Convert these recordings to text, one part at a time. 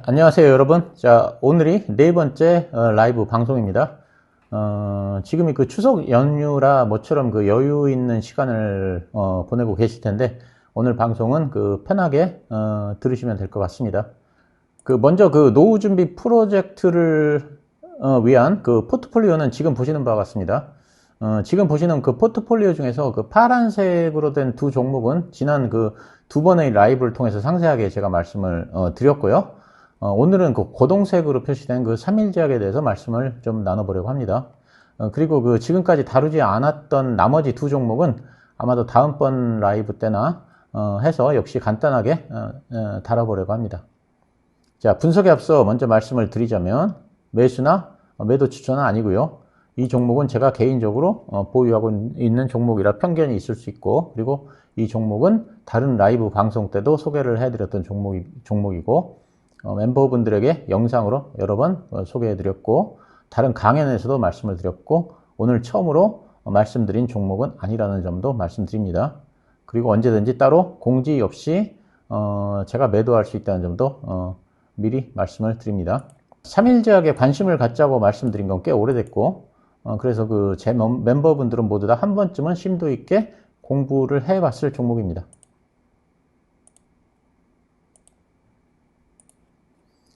안녕하세요, 여러분. 자, 오늘이 네 번째 라이브 방송입니다. 지금이 그 추석 연휴라 모처럼 그 여유 있는 시간을 보내고 계실 텐데, 오늘 방송은 그 편하게 들으시면 될 것 같습니다. 먼저 그 노후 준비 프로젝트를 위한 그 포트폴리오는 지금 보시는 바와 같습니다. 지금 보시는 그 포트폴리오 중에서 그 파란색으로 된 두 종목은 지난 그 두 번의 라이브를 통해서 상세하게 제가 말씀을 드렸고요. 오늘은 그 고동색으로 표시된 그 3일제약에 대해서 말씀을 좀 나눠보려고 합니다. 그리고 그 지금까지 다루지 않았던 나머지 두 종목은 아마도 다음번 라이브 때나 해서 역시 간단하게 다뤄보려고 합니다. 자, 분석에 앞서 먼저 말씀을 드리자면 매수나 매도 추천은 아니고요. 이 종목은 제가 개인적으로 보유하고 있는 종목이라 편견이 있을 수 있고, 그리고 이 종목은 다른 라이브 방송 때도 소개를 해드렸던 종목이고, 멤버분들에게 영상으로 여러 번 소개해드렸고, 다른 강연에서도 말씀을 드렸고, 오늘 처음으로 말씀드린 종목은 아니라는 점도 말씀드립니다. 그리고 언제든지 따로 공지 없이 제가 매도할 수 있다는 점도 미리 말씀을 드립니다. 3일제약에 관심을 갖자고 말씀드린 건 꽤 오래됐고, 그래서 그 제 멤버분들은 모두 다 한 번쯤은 심도 있게 공부를 해봤을 종목입니다.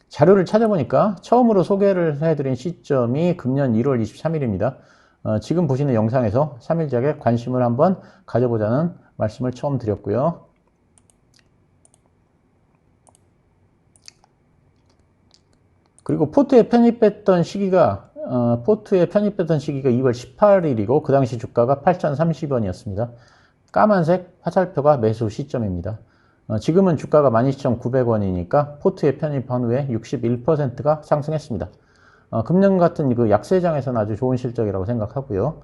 자료를 찾아보니까 처음으로 소개를 해드린 시점이 금년 1월 23일입니다. 지금 보시는 영상에서 3일제약에 관심을 한번 가져보자는 말씀을 처음 드렸고요. 그리고 포트에 편입했던 시기가 2월 18일이고 그 당시 주가가 8,030원이었습니다. 까만색 화살표가 매수 시점입니다. 지금은 주가가 12,900원이니까 포트에 편입한 후에 61%가 상승했습니다. 금년 같은 그 약세장에서는 아주 좋은 실적이라고 생각하고요.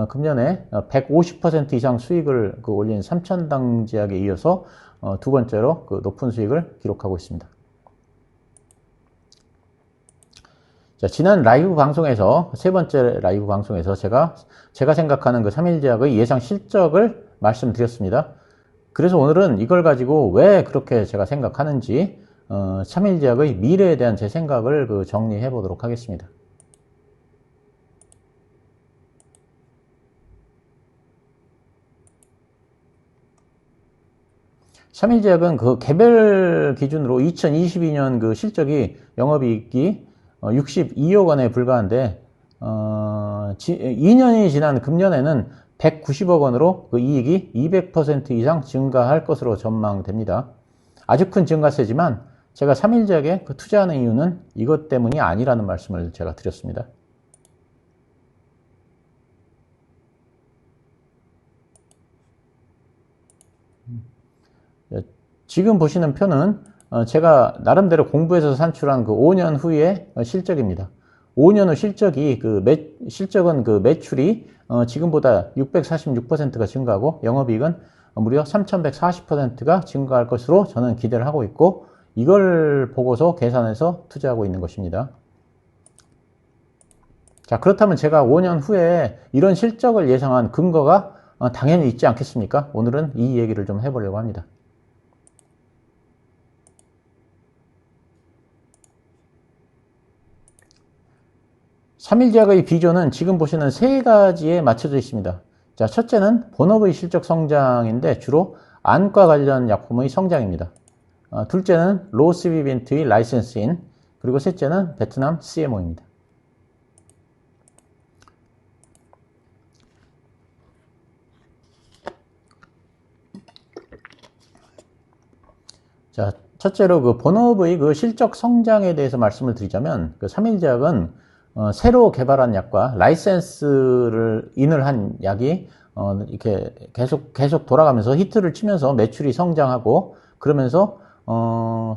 금년에 150% 이상 수익을 올린 삼천당제약에 이어서 두 번째로 그 높은 수익을 기록하고 있습니다. 자, 지난 라이브 방송에서, 세 번째 라이브 방송에서 제가 생각하는 그 3일제약의 예상 실적을 말씀드렸습니다. 그래서 오늘은 이걸 가지고 왜 그렇게 제가 생각하는지, 3일제약의 미래에 대한 제 생각을 정리해 보도록 하겠습니다. 삼일제약은 그 개별 기준으로 2022년 그 실적이 영업이익이 62억 원에 불과한데 2년이 지난 금년에는 190억 원으로 그 이익이 200% 이상 증가할 것으로 전망됩니다. 아주 큰 증가세지만 제가 3일제약에 그 투자하는 이유는 이것 때문이 아니라는 말씀을 제가 드렸습니다. 지금 보시는 표는 제가 나름대로 공부해서 산출한 그 5년 후의 실적입니다. 5년 후 실적이 실적은 그 매출이 지금보다 646%가 증가하고 영업이익은 무려 3140%가 증가할 것으로 저는 기대를 하고 있고, 이걸 보고서 계산해서 투자하고 있는 것입니다. 자, 그렇다면 제가 5년 후에 이런 실적을 예상한 근거가 당연히 있지 않겠습니까? 오늘은 이 얘기를 좀 해보려고 합니다. 삼일제약의 비전은 지금 보시는 세 가지에 맞춰져 있습니다. 자, 첫째는 본업의 실적 성장인데 주로 안과 관련 약품의 성장입니다. 둘째는 로스비빈트의 라이센스인, 그리고 셋째는 베트남 CMO입니다. 자, 첫째로 그 본업의 그 실적 성장에 대해서 말씀을 드리자면, 그 삼일제약은 새로 개발한 약과 라이센스를 인을 한 약이 이렇게 계속 돌아가면서 히트를 치면서 매출이 성장하고, 그러면서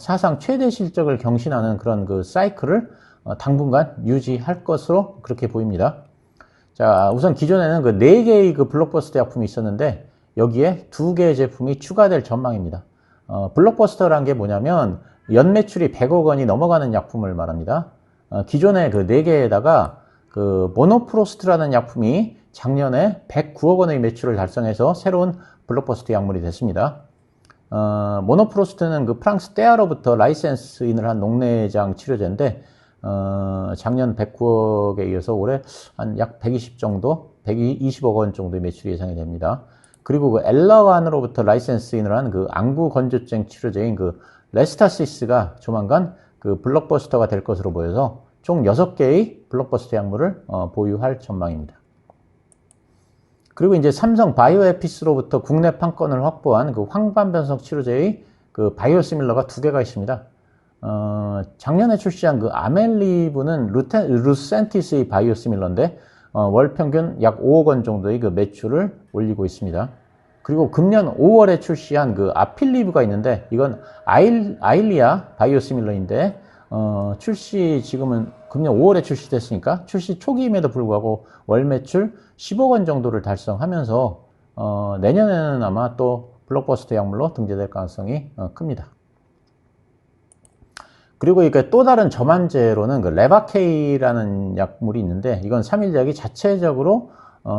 사상 최대 실적을 경신하는 그런 그 사이클을 당분간 유지할 것으로 그렇게 보입니다. 자, 우선 기존에는 그 4개의 그 블록버스터 약품이 있었는데 여기에 2개의 제품이 추가될 전망입니다. 블록버스터란 게 뭐냐면 연매출이 100억 원이 넘어가는 약품을 말합니다. 기존의 그 4개에다가 그 모노프로스트라는 약품이 작년에 109억 원의 매출을 달성해서 새로운 블록버스터 약물이 됐습니다. 모노프로스트는 그 프랑스 떼아로부터 라이센스인을 한 녹내장 치료제인데, 작년 109억에 이어서 올해 한 약 120 정도, 120억 원 정도의 매출이 예상이 됩니다. 그리고 그 엘라완으로부터 라이센스인을 한 그 안구 건조증 치료제인 그 레스타시스가 조만간 그 블록버스터가 될 것으로 보여서 총 6개의 블록버스터 약물을 보유할 전망입니다. 그리고 이제 삼성 바이오에피스로부터 국내 판권을 확보한 그 황반변성 치료제의 그 바이오시밀러가 2개가 있습니다. 작년에 출시한 그 아멜리브는 루센티스의 바이오시밀러인데, 월 평균 약 5억 원 정도의 그 매출을 올리고 있습니다. 그리고 금년 5월에 출시한 그 아필리브가 있는데, 이건 아일리아 바이오시밀러인데, 지금은 금년 5월에 출시됐으니까 출시 초기임에도 불구하고 월 매출 10억 원 정도를 달성하면서 내년에는 아마 또 블록버스터 약물로 등재될 가능성이 큽니다. 그리고 이게 또 다른 저만제로는 그 레바케이라는 약물이 있는데, 이건 삼일제약이 자체적으로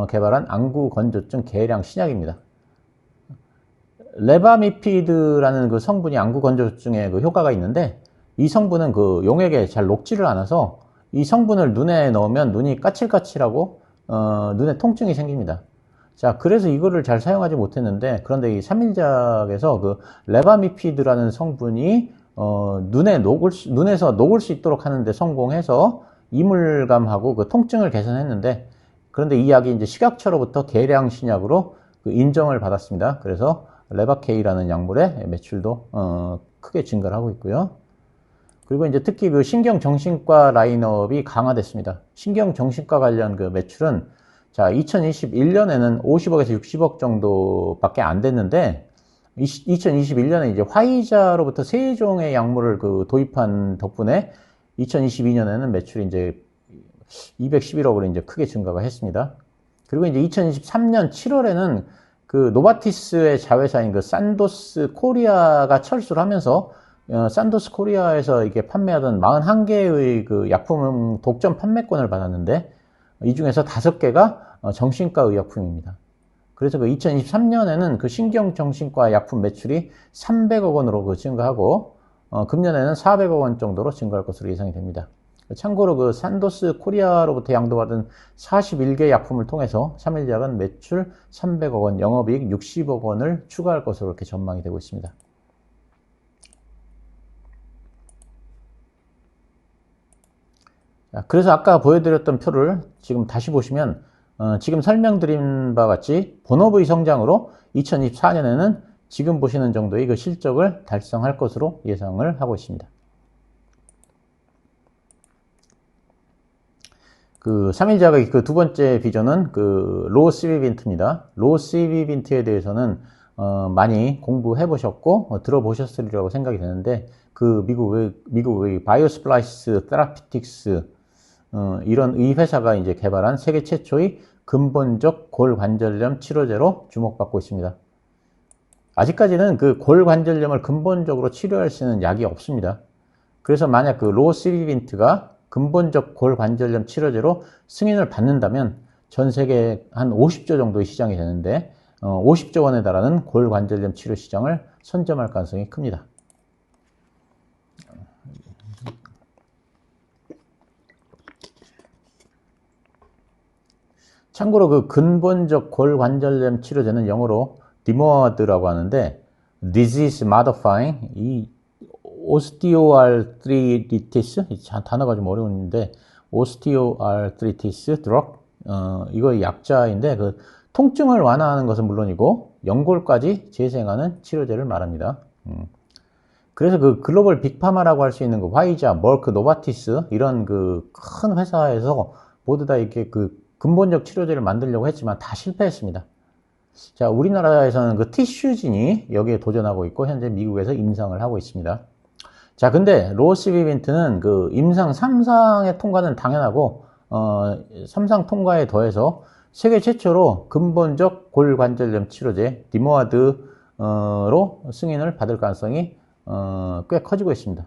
개발한 안구 건조증 계량 신약입니다. 레바미피드라는 그 성분이 안구 건조증에 그 효과가 있는데, 이 성분은 그 용액에 잘 녹지를 않아서 이 성분을 눈에 넣으면 눈이 까칠까칠하고 눈에 통증이 생깁니다. 자, 그래서 이거를 잘 사용하지 못했는데, 그런데 이 삼일제약에서 그 레바미피드라는 성분이 눈에서 녹을 수 있도록 하는데 성공해서 이물감하고 그 통증을 개선했는데, 그런데 이 약이 이제 식약처로부터 계량 신약으로 그 인정을 받았습니다. 그래서 레바케이라는 약물의 매출도 크게 증가를 하고 있고요. 그리고 이제 특히 그 신경정신과 라인업이 강화됐습니다. 신경정신과 관련 그 매출은, 자, 2021년에는 50억에서 60억 정도밖에 안 됐는데, 2021년에 이제 화이자로부터 3종의 약물을 그 도입한 덕분에 2022년에는 매출이 이제 211억으로 이제 크게 증가가 했습니다. 그리고 이제 2023년 7월에는 그 노바티스의 자회사인 그 산도스 코리아가 철수를 하면서, 산도스 코리아에서 이게 판매하던 41개의 그 약품 독점 판매권을 받았는데, 이 중에서 5개가 정신과 의약품입니다. 그래서 그 2023년에는 그 신경정신과 약품 매출이 300억 원으로 그 증가하고, 금년에는 400억 원 정도로 증가할 것으로 예상이 됩니다. 참고로 그 산도스 코리아로부터 양도받은 41개 약품을 통해서 삼일제약은 매출 300억 원, 영업이익 60억 원을 추가할 것으로 이렇게 전망이 되고 있습니다. 그래서 아까 보여드렸던 표를 지금 다시 보시면, 지금 설명드린 바와 같이 본업의 성장으로 2024년에는 지금 보시는 정도의 그 실적을 달성할 것으로 예상을 하고 있습니다. 그 삼일제약의 그 두 번째 비전은 그 로우 시비빈트입니다. 로우 시비빈트에 대해서는 많이 공부해 보셨고 들어보셨으리라고 생각이 되는데, 그 미국의 바이오스플라이스 테라피틱스 이런 이 회사가 이제 개발한 세계 최초의 근본적 골관절염 치료제로 주목받고 있습니다. 아직까지는 그 골관절염을 근본적으로 치료할 수 있는 약이 없습니다. 그래서 만약 그 로시비빈트가 근본적 골관절염 치료제로 승인을 받는다면 전 세계 한 50조 정도의 시장이 되는데, 50조 원에 달하는 골관절염 치료 시장을 선점할 가능성이 큽니다. 참고로 그 근본적 골관절염 치료제는 영어로 DMARD라고 하는데, Disease Modifying, 이 오스티오아르트리티스, 단어가 좀 어려운데, 오스티오아르트리티스 드럭, 이거 약자인데, 그 통증을 완화하는 것은 물론이고 연골까지 재생하는 치료제를 말합니다. 그래서 그 글로벌 빅파마라고 할 수 있는 그 화이자, 멀크, 노바티스 이런 그 큰 회사에서 모두 다 이렇게 그 근본적 치료제를 만들려고 했지만 다 실패했습니다. 자, 우리나라에서는 그 티슈진이 여기에 도전하고 있고 현재 미국에서 임상을 하고 있습니다. 자, 근데 로시비빈트는 그 임상 3상의 통과는 당연하고 3상 통과에 더해서 세계 최초로 근본적 골관절염 치료제 디모아드로 승인을 받을 가능성이 꽤 커지고 있습니다.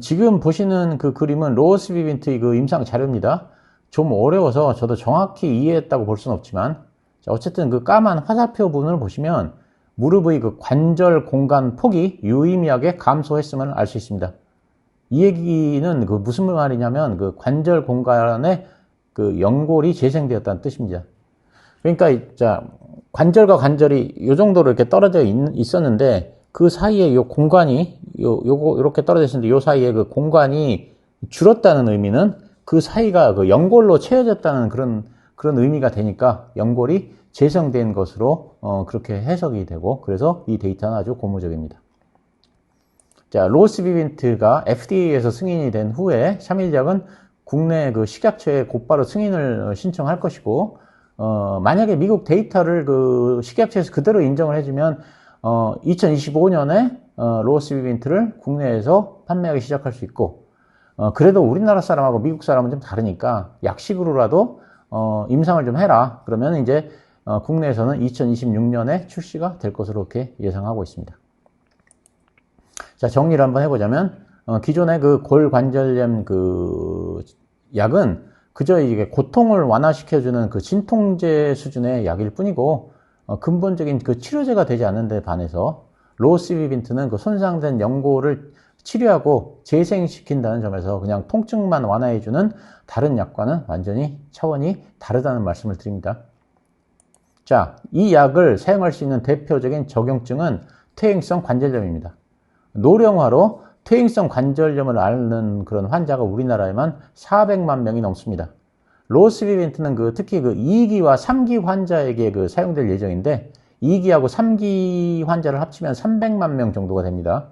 지금 보시는 그 그림은 로시비빈트의 그 임상 자료입니다. 좀 어려워서 저도 정확히 이해했다고 볼 수는 없지만, 자, 어쨌든 그 까만 화살표 부분을 보시면 무릎의 그 관절 공간 폭이 유의미하게 감소했음을 알 수 있습니다. 이 얘기는 그 무슨 말이냐면 그 관절 공간에 그 연골이 재생되었다는 뜻입니다. 그러니까 자, 관절과 관절이 이 정도로 이렇게 떨어져 있었는데 그 사이에 요 공간이 요거 이렇게 떨어져 있었는데 요 사이에 그 공간이 줄었다는 의미는 그 사이가 그 연골로 채워졌다는 그런 의미가 되니까 연골이 재생된 것으로 그렇게 해석이 되고, 그래서 이 데이터는 아주 고무적입니다. 자, 로스비빈트가 FDA에서 승인이 된 후에 샤밀작은 국내 그 식약처에 곧바로 승인을 신청할 것이고, 만약에 미국 데이터를 그 식약처에서 그대로 인정을 해주면 2025년에 로스비빈트를 국내에서 판매하기 시작할 수 있고, 그래도 우리나라 사람하고 미국 사람은 좀 다르니까 약식으로라도 임상을 좀 해라. 그러면 이제 국내에서는 2026년에 출시가 될 것으로 이렇게 예상하고 있습니다. 자, 정리를 한번 해보자면 기존의 그 골관절염 그 약은 그저 이게 고통을 완화시켜주는 그 진통제 수준의 약일 뿐이고 근본적인 그 치료제가 되지 않는 데 반해서 로스비빈트는 그 손상된 연골을 치료하고 재생시킨다는 점에서 그냥 통증만 완화해주는 다른 약과는 완전히 차원이 다르다는 말씀을 드립니다. 자, 이 약을 사용할 수 있는 대표적인 적용증은 퇴행성 관절염입니다. 노령화로 퇴행성 관절염을 앓는 그런 환자가 우리나라에만 400만 명이 넘습니다. 로스비빈트는 특히 2기와 3기 환자에게 사용될 예정인데 2기하고 3기 환자를 합치면 300만 명 정도가 됩니다.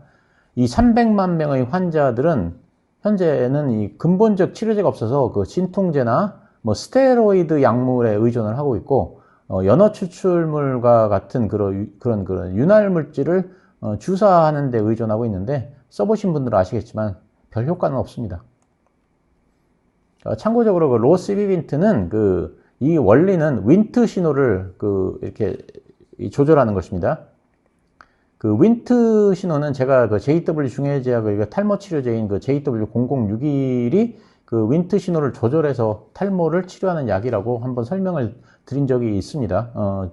이 300만 명의 환자들은 현재는 이 근본적 치료제가 없어서 진통제나 스테로이드 약물에 의존을 하고 있고 연어 추출물과 같은 그런 윤활 물질을 주사하는 데 의존하고 있는데 써보신 분들은 아시겠지만 별 효과는 없습니다. 참고적으로 로스비빈트는 이 원리는 윈트 신호를 이렇게 조절하는 것입니다. 윈트 신호는 제가 JW 중해제약의 탈모 치료제인 JW0061이 윈트 신호를 조절해서 탈모를 치료하는 약이라고 한번 설명을 드린 적이 있습니다.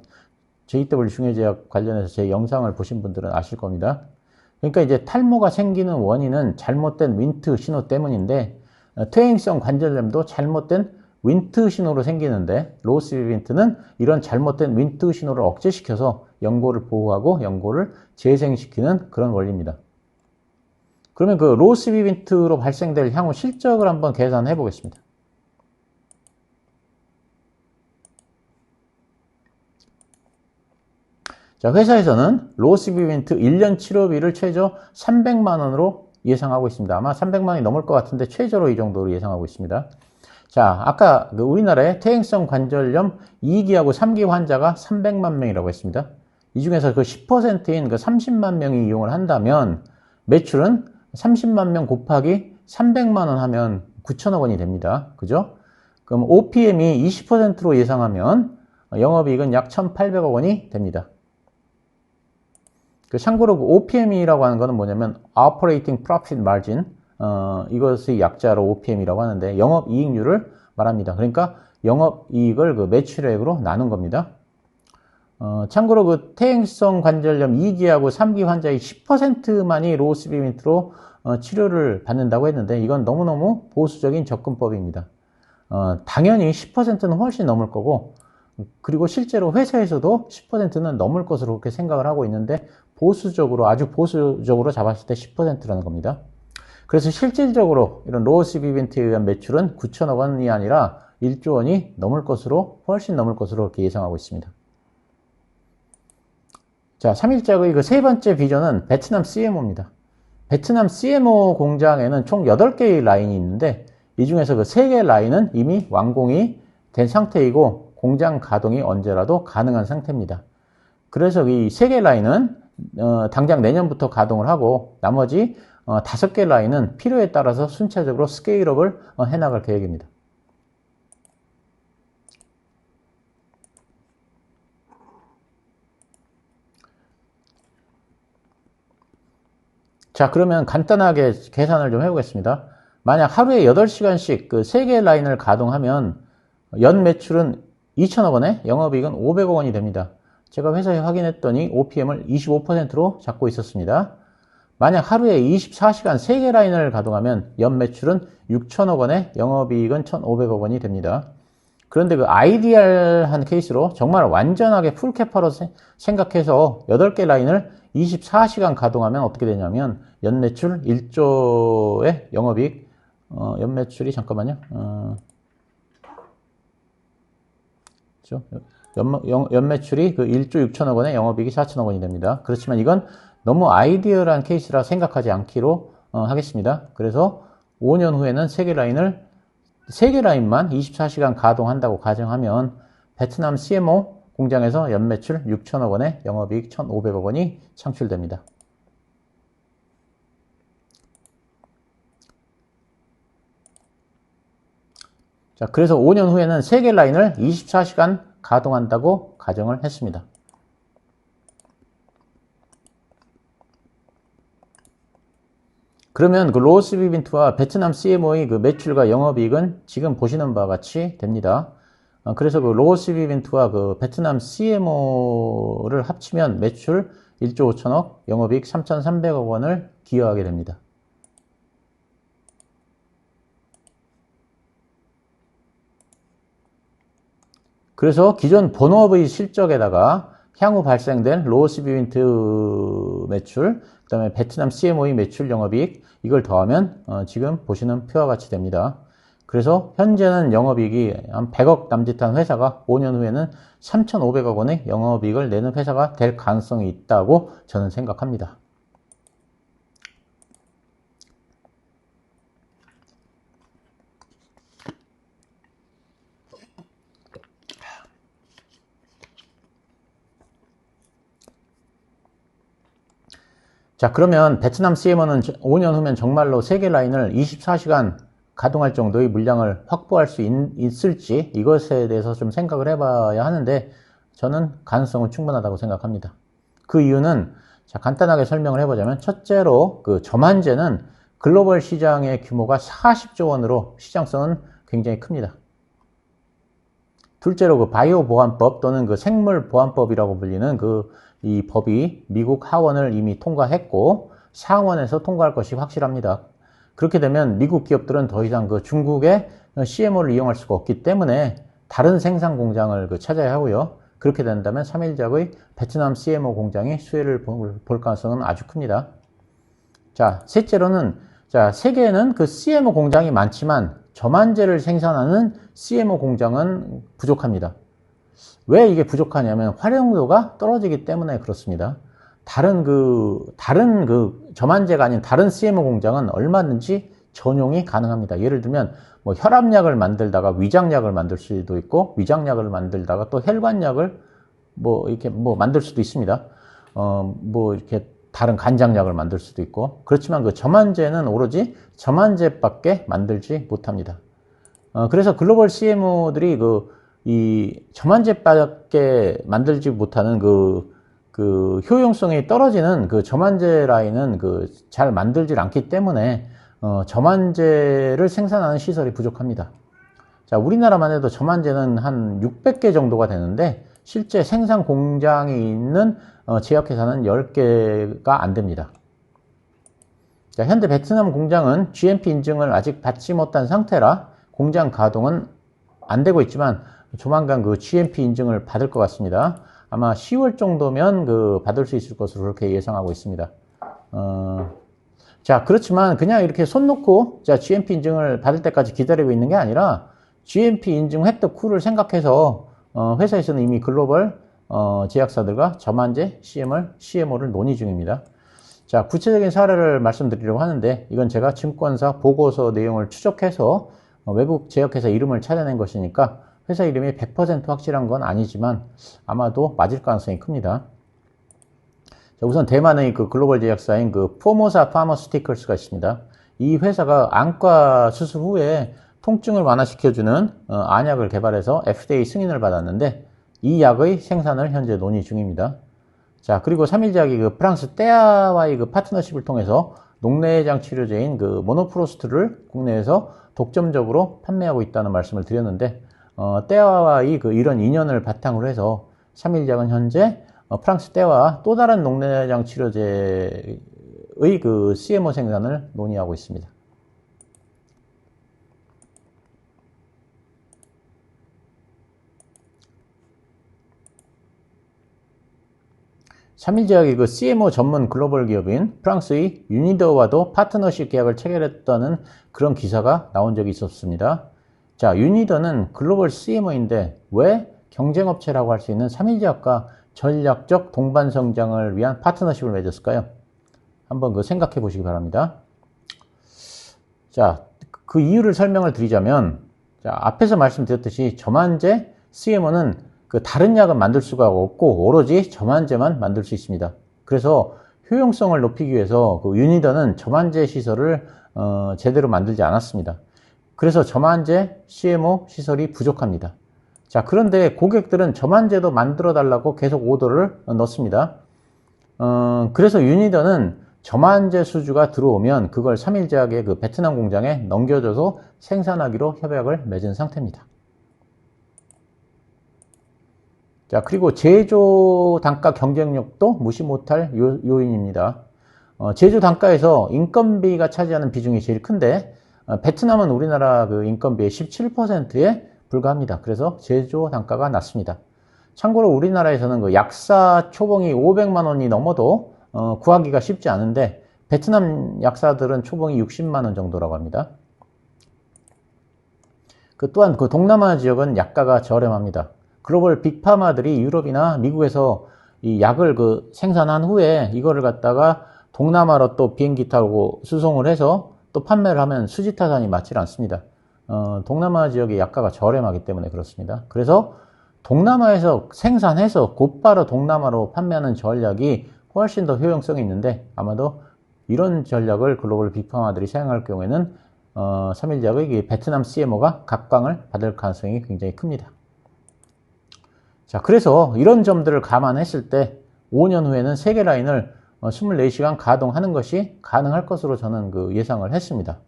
JW 중해제약 관련해서 제 영상을 보신 분들은 아실 겁니다. 그러니까 이제 탈모가 생기는 원인은 잘못된 윈트 신호 때문인데 퇴행성 관절염도 잘못된 윈트 신호로 생기는데 로스비빈트는 이런 잘못된 윈트 신호를 억제시켜서 연골을 보호하고 연골을 재생시키는 그런 원리입니다. 그러면 로스비빈트로 발생될 향후 실적을 한번 계산해 보겠습니다. 자, 회사에서는 로스비빈트 1년 치료비를 최저 300만 원으로 예상하고 있습니다. 아마 300만 원이 넘을 것 같은데 최저로 이 정도로 예상하고 있습니다. 자, 아까 우리나라의 퇴행성 관절염 2기하고 3기 환자가 300만 명이라고 했습니다. 이 중에서 10%인 30만 명이 이용을 한다면 매출은 30만 명 곱하기 300만 원 하면 9천억 원이 됩니다. 그죠? 그럼 OPM이 20%로 예상하면 영업이익은 약 1,800억 원이 됩니다. 참고로 OPM이라고 하는 것은 뭐냐면 Operating Profit Margin, 이것의 약자로 OPM이라고 하는데 영업이익률을 말합니다. 그러니까 영업이익을 매출액으로 나눈 겁니다. 참고로 퇴행성 관절염 2기하고 3기 환자의 10%만이 로스비빈트로 치료를 받는다고 했는데 이건 너무너무 보수적인 접근법입니다. 당연히 10%는 훨씬 넘을 거고 그리고 실제로 회사에서도 10%는 넘을 것으로 그렇게 생각을 하고 있는데 아주 보수적으로 잡았을 때 10%라는 겁니다. 그래서 실질적으로 이런 로스비빈트에 의한 매출은 9천억 원이 아니라 1조 원이 훨씬 넘을 것으로 그렇게 예상하고 있습니다. 자, 3일작의 세 번째 비전은 베트남 CMO입니다. 베트남 CMO 공장에는 총 8개의 라인이 있는데 이 중에서 3개 라인은 이미 완공이 된 상태이고 공장 가동이 언제라도 가능한 상태입니다. 그래서 이 3개 라인은 당장 내년부터 가동을 하고 나머지 5개 라인은 필요에 따라서 순차적으로 스케일업을 해나갈 계획입니다. 자, 그러면 간단하게 계산을 좀 해보겠습니다. 만약 하루에 8시간씩 그 3개의 라인을 가동하면 연 매출은 2천억 원에 영업이익은 500억 원이 됩니다. 제가 회사에 확인했더니 OPM을 25%로 잡고 있었습니다. 만약 하루에 24시간 3개 라인을 가동하면 연 매출은 6천억 원에 영업이익은 1,500억 원이 됩니다. 그런데 그 아이디얼한 케이스로 정말 완전하게 풀캐파로 생각해서 8개 라인을 24시간 가동하면 어떻게 되냐면 연매출 1조의 영업이익, 연매출이 잠깐만요. 연매출이 그 1조 6천억 원에 영업이익이 4천억 원이 됩니다. 그렇지만 이건 너무 아이디얼한 케이스라 생각하지 않기로 하겠습니다. 그래서 5년 후에는 3개 라인만 24시간 가동한다고 가정하면 베트남 CMO 공장에서 연매출 6천억 원에 영업이익 1,500억 원이 창출됩니다. 자, 그래서 5년 후에는 3개 라인을 24시간 가동한다고 가정을 했습니다. 그러면 그 로스 비빈트와 베트남 CMO의 그 매출과 영업이익은 지금 보시는 바와 같이 됩니다. 그래서 그 로스 비빈트와 그 베트남 CMO를 합치면 매출 1조 5천억, 영업이익 3,300억 원을 기여하게 됩니다. 그래서 기존 본업의 실적에다가 향후 발생된 로스 비빈트 매출, 그 다음에 베트남 CMO의 매출 영업이익, 이걸 더하면 지금 보시는 표와 같이 됩니다. 그래서 현재는 영업이익이 한 100억 남짓한 회사가 5년 후에는 3,500억 원의 영업이익을 내는 회사가 될 가능성이 있다고 저는 생각합니다. 자, 그러면 베트남 CMO는 5년 후면 정말로 3개 라인을 24시간 가동할 정도의 물량을 확보할 수 있을지 이것에 대해서 좀 생각을 해봐야 하는데 저는 가능성은 충분하다고 생각합니다. 그 이유는 자, 간단하게 설명을 해보자면 첫째로 그 저만제는 글로벌 시장의 규모가 40조 원으로 시장성은 굉장히 큽니다. 둘째로 그 바이오 보안법 또는 그 생물 보안법이라고 불리는 이 법이 미국 하원을 이미 통과했고 상원에서 통과할 것이 확실합니다. 그렇게 되면 미국 기업들은 더 이상 그 중국의 CMO를 이용할 수가 없기 때문에 다른 생산 공장을 찾아야 하고요. 그렇게 된다면 3일작의 베트남 CMO 공장이 수혜를 볼 가능성은 아주 큽니다. 자, 셋째로는 자, 세계에는 그 CMO 공장이 많지만 저만제를 생산하는 CMO 공장은 부족합니다. 왜 이게 부족하냐면 활용도가 떨어지기 때문에 그렇습니다. 다른 저만제가 아닌 다른 CMO 공장은 얼마든지 전용이 가능합니다. 예를 들면 뭐 혈압약을 만들다가 위장약을 만들 수도 있고 위장약을 만들다가 또 혈관약을 이렇게 만들 수도 있습니다. 이렇게 다른 간장약을 만들 수도 있고 그렇지만 그 저만제는 오로지 저만제밖에 만들지 못합니다. 그래서 글로벌 CMO들이 이 저만제밖에 만들지 못하는 그 효용성이 떨어지는 그 저만제 라인은 잘 만들질 않기 때문에 저만제를 생산하는 시설이 부족합니다. 자, 우리나라만 해도 저만제는 한 600개 정도가 되는데 실제 생산 공장이 있는 제약회사는 10개가 안 됩니다. 자, 현재 베트남 공장은 GMP 인증을 아직 받지 못한 상태라 공장 가동은 안 되고 있지만 조만간 그 GMP 인증을 받을 것 같습니다. 아마 10월 정도면 받을 수 있을 것으로 그렇게 예상하고 있습니다. 자, 그렇지만 그냥 이렇게 손 놓고 자, GMP 인증을 받을 때까지 기다리고 있는 게 아니라 GMP 인증 획득 후를 생각해서 회사에서는 이미 글로벌 제약사들과 저만제 CMO를 논의 중입니다. 자, 구체적인 사례를 말씀드리려고 하는데 이건 제가 증권사 보고서 내용을 추적해서 외국 제약회사 이름을 찾아낸 것이니까 회사 이름이 100% 확실한 건 아니지만 아마도 맞을 가능성이 큽니다. 자, 우선 대만의 그 글로벌 제약사인 포모사 파머스티컬스가 있습니다. 이 회사가 안과 수술 후에 통증을 완화시켜주는 안약을 개발해서 FDA 승인을 받았는데 이 약의 생산을 현재 논의 중입니다. 자, 그리고 3일제약이 프랑스 떼아와의 파트너십을 통해서 녹내장 치료제인 그 모노프로스트를 국내에서 독점적으로 판매하고 있다는 말씀을 드렸는데, 떼와의 이런 인연을 바탕으로 해서 삼일제약은 현재 프랑스 떼와 또 다른 녹내장 치료제의 그 CMO 생산을 논의하고 있습니다. 삼일제약이 그 CMO 전문 글로벌 기업인 프랑스의 유니더와도 파트너십 계약을 체결했다는 그런 기사가 나온 적이 있었습니다. 자, 유니더는 글로벌 CMO인데 왜 경쟁업체라고 할 수 있는 삼일제약과 전략적 동반 성장을 위한 파트너십을 맺었을까요? 한번 생각해 보시기 바랍니다. 자, 그 이유를 설명을 드리자면, 자, 앞에서 말씀드렸듯이 저만제 CMO는 그 다른 약은 만들 수가 없고 오로지 저만제만 만들 수 있습니다. 그래서 효용성을 높이기 위해서 그 유니더는 저만제 시설을 제대로 만들지 않았습니다. 그래서 저만제 CMO 시설이 부족합니다. 자, 그런데 고객들은 저만제도 만들어 달라고 계속 오더를 넣습니다. 그래서 유니더는 저만제 수주가 들어오면 그걸 삼일제약의 그 베트남 공장에 넘겨줘서 생산하기로 협약을 맺은 상태입니다. 자, 그리고 제조 단가 경쟁력도 무시 못할 요인입니다. 제조 단가에서 인건비가 차지하는 비중이 제일 큰데, 베트남은 우리나라 그 인건비의 17%에 불과합니다. 그래서 제조 단가가 낮습니다. 참고로 우리나라에서는 그 약사 초봉이 500만 원이 넘어도 구하기가 쉽지 않은데, 베트남 약사들은 초봉이 60만 원 정도라고 합니다. 또한 그 동남아 지역은 약가가 저렴합니다. 글로벌 빅파마들이 유럽이나 미국에서 이 약을 생산한 후에 이거를 갖다가 동남아로 또 비행기 타고 수송을 해서 또 판매를 하면 수지타산이 맞지 않습니다. 동남아 지역의 약가가 저렴하기 때문에 그렇습니다. 그래서 동남아에서 생산해서 곧바로 동남아로 판매하는 전략이 훨씬 더 효용성이 있는데, 아마도 이런 전략을 글로벌 빅파마들이 사용할 경우에는 삼일제약의 베트남 CMO가 각광을 받을 가능성이 굉장히 큽니다. 자, 그래서 이런 점들을 감안했을 때 5년 후에는 3개 라인을 24시간 가동하는 것이 가능할 것으로 저는 예상을 했습니다.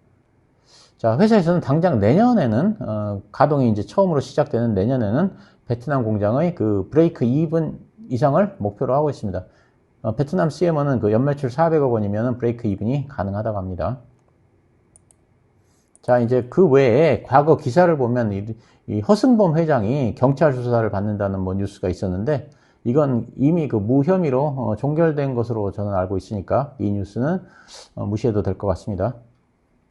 자, 회사에서는 당장 내년에는 가동이 이제 처음으로 시작되는 내년에는 베트남 공장의 브레이크 이븐 이상을 목표로 하고 있습니다. 베트남 CMO는 연매출 400억 원이면 브레이크 이븐이 가능하다고 합니다. 자, 이제 그 외에 과거 기사를 보면 이 허승범 회장이 경찰 수사를 받는다는 뉴스가 있었는데, 이건 이미 무혐의로 종결된 것으로 저는 알고 있으니까 이 뉴스는 무시해도 될 것 같습니다.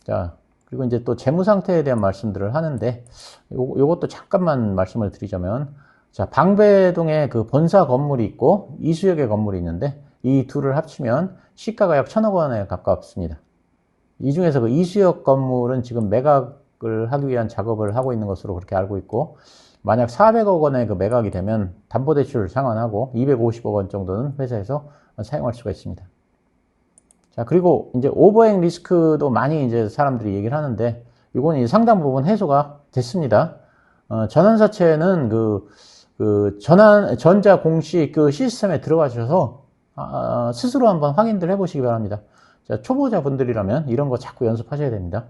자, 그리고 이제 또 재무 상태에 대한 말씀들을 하는데, 요것도 잠깐만 말씀을 드리자면, 자, 방배동에 본사 건물이 있고 이수역에 건물이 있는데, 이 둘을 합치면 시가가 약 1,000억 원에 가깝습니다. 이 중에서 이수역 건물은 지금 매각을 하기 위한 작업을 하고 있는 것으로 그렇게 알고 있고, 만약 400억 원의 매각이 되면 담보대출 상환하고 250억 원 정도는 회사에서 사용할 수가 있습니다. 자, 그리고 이제 오버행 리스크도 많이 이제 사람들이 얘기를 하는데, 이건 상당 부분 해소가 됐습니다. 전환사채는 전자 공시 시스템에 들어가셔서 스스로 한번 확인들 해보시기 바랍니다. 자, 초보자분들이라면 이런 거 자꾸 연습하셔야 됩니다.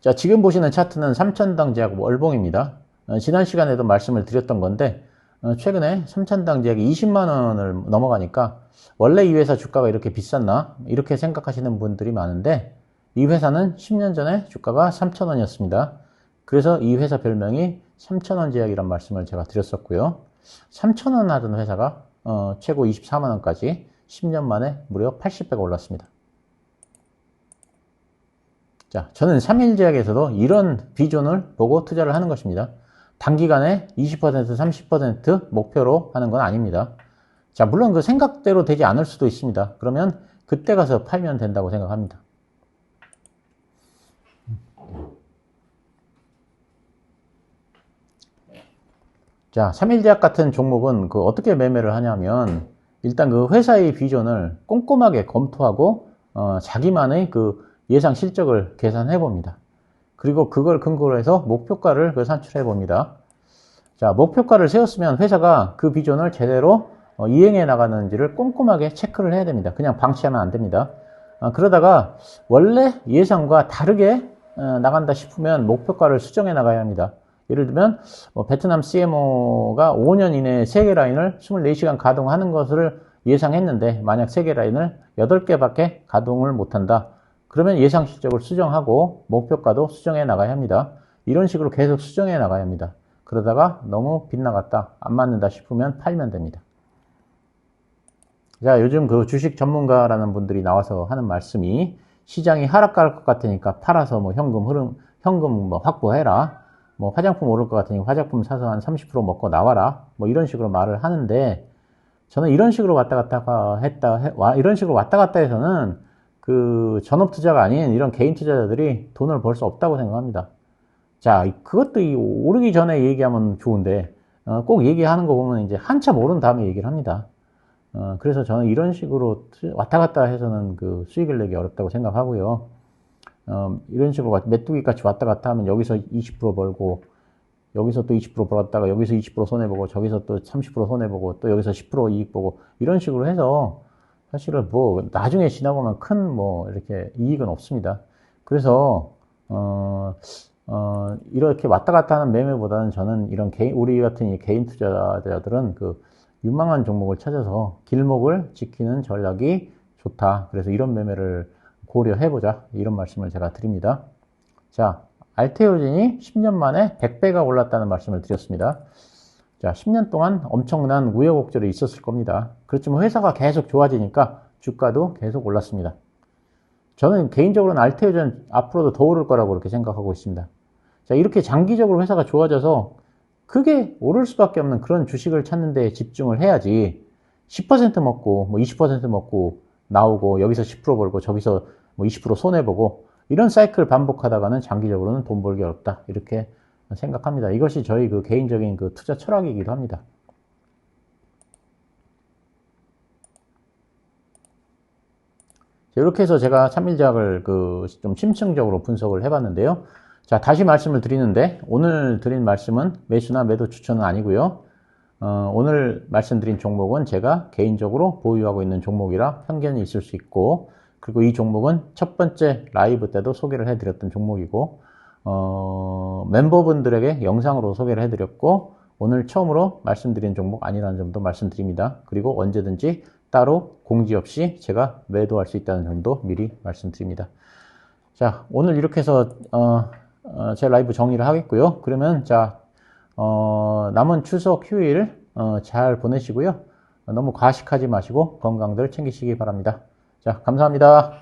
자, 지금 보시는 차트는 삼천당 제약 월봉입니다. 지난 시간에도 말씀을 드렸던 건데, 최근에 삼천당 제약이 20만 원을 넘어가니까 원래 이 회사 주가가 이렇게 비쌌나? 이렇게 생각하시는 분들이 많은데, 이 회사는 10년 전에 주가가 3,000원이었습니다. 그래서 이 회사 별명이 3,000원 제약이란 말씀을 제가 드렸었고요. 3,000원 하던 회사가 최고 24만 원까지 10년 만에 무려 80배가 올랐습니다. 자, 저는 삼일제약에서도 이런 비전을 보고 투자를 하는 것입니다. 단기간에 20%, 30% 목표로 하는 건 아닙니다. 자, 물론 생각대로 되지 않을 수도 있습니다. 그러면 그때 가서 팔면 된다고 생각합니다. 자, 삼일제약 같은 종목은 어떻게 매매를 하냐면, 일단 회사의 비전을 꼼꼼하게 검토하고 자기만의 예상 실적을 계산해 봅니다. 그리고 그걸 근거로 해서 목표가를 산출해 봅니다. 자, 목표가를 세웠으면 회사가 그 비전을 제대로 이행해 나가는지를 꼼꼼하게 체크를 해야 됩니다. 그냥 방치하면 안 됩니다. 그러다가 원래 예상과 다르게 나간다 싶으면 목표가를 수정해 나가야 합니다. 예를 들면 베트남 CMO가 5년 이내에 3개 라인을 24시간 가동하는 것을 예상했는데 만약 3개 라인을 8개밖에 가동을 못한다. 그러면 예상 실적을 수정하고 목표가도 수정해 나가야 합니다. 이런 식으로 계속 수정해 나가야 합니다. 그러다가 너무 빗나갔다, 안 맞는다 싶으면 팔면 됩니다. 자, 요즘 그 주식 전문가라는 분들이 나와서 하는 말씀이 시장이 하락할 것 같으니까 팔아서 뭐 현금 뭐 확보해라. 뭐 화장품 오를 것 같으니 화장품 사서 한 30% 먹고 나와라. 뭐 이런 식으로 말을 하는데 저는 이런 식으로 왔다 갔다 해서는 그 전업 투자가 아닌 이런 개인 투자자들이 돈을 벌 수 없다고 생각합니다. 자, 그것도 오르기 전에 얘기하면 좋은데, 꼭 얘기하는 거 보면 이제 한참 오른 다음에 얘기를 합니다. 그래서 저는 이런 식으로 왔다 갔다 해서는 그 수익을 내기 어렵다고 생각하고요. 이런 식으로 메뚜기 같이 왔다 갔다 하면 여기서 20% 벌고, 여기서 또 20% 벌었다가 여기서 20% 손해보고, 저기서 또 30% 손해보고, 또 여기서 10% 이익 보고, 이런 식으로 해서 사실은 뭐 나중에 지나보면 큰 뭐 이렇게 이익은 없습니다. 그래서 이렇게 왔다 갔다 하는 매매보다는 저는 이런 우리 같은 이 개인 투자자들은 그 유망한 종목을 찾아서 길목을 지키는 전략이 좋다. 그래서 이런 매매를 고려해보자. 이런 말씀을 제가 드립니다. 자, 알테오진이 10년 만에 100배가 올랐다는 말씀을 드렸습니다. 자, 10년 동안 엄청난 우여곡절이 있었을 겁니다. 그렇지만 회사가 계속 좋아지니까 주가도 계속 올랐습니다. 저는 개인적으로는 알테오진 앞으로도 더 오를 거라고 그렇게 생각하고 있습니다. 자, 이렇게 장기적으로 회사가 좋아져서 크게 오를 수밖에 없는 그런 주식을 찾는 데 집중을 해야지 10% 먹고 뭐 20% 먹고 나오고 여기서 10% 벌고 저기서 뭐 20% 손해보고 이런 사이클 반복하다가는 장기적으로는 돈 벌기 어렵다. 이렇게 생각합니다. 이것이 저희 그 개인적인 그 투자 철학이기도 합니다. 이렇게 해서 제가 참일작을 좀 심층적으로 분석을 해봤는데요. 자, 다시 말씀을 드리는데 오늘 드린 말씀은 매수나 매도 추천은 아니고요. 오늘 말씀드린 종목은 제가 개인적으로 보유하고 있는 종목이라 편견이 있을 수 있고, 그리고 이 종목은 첫 번째 라이브 때도 소개를 해드렸던 종목이고, 멤버분들에게 영상으로 소개를 해드렸고, 오늘 처음으로 말씀드린 종목 아니라는 점도 말씀드립니다. 그리고 언제든지 따로 공지 없이 제가 매도할 수 있다는 점도 미리 말씀드립니다. 자, 오늘 이렇게 해서 제 라이브 정리를 하겠고요. 그러면 자, 남은 추석 휴일 잘 보내시고요. 너무 과식하지 마시고 건강들 챙기시기 바랍니다. 자, 감사합니다.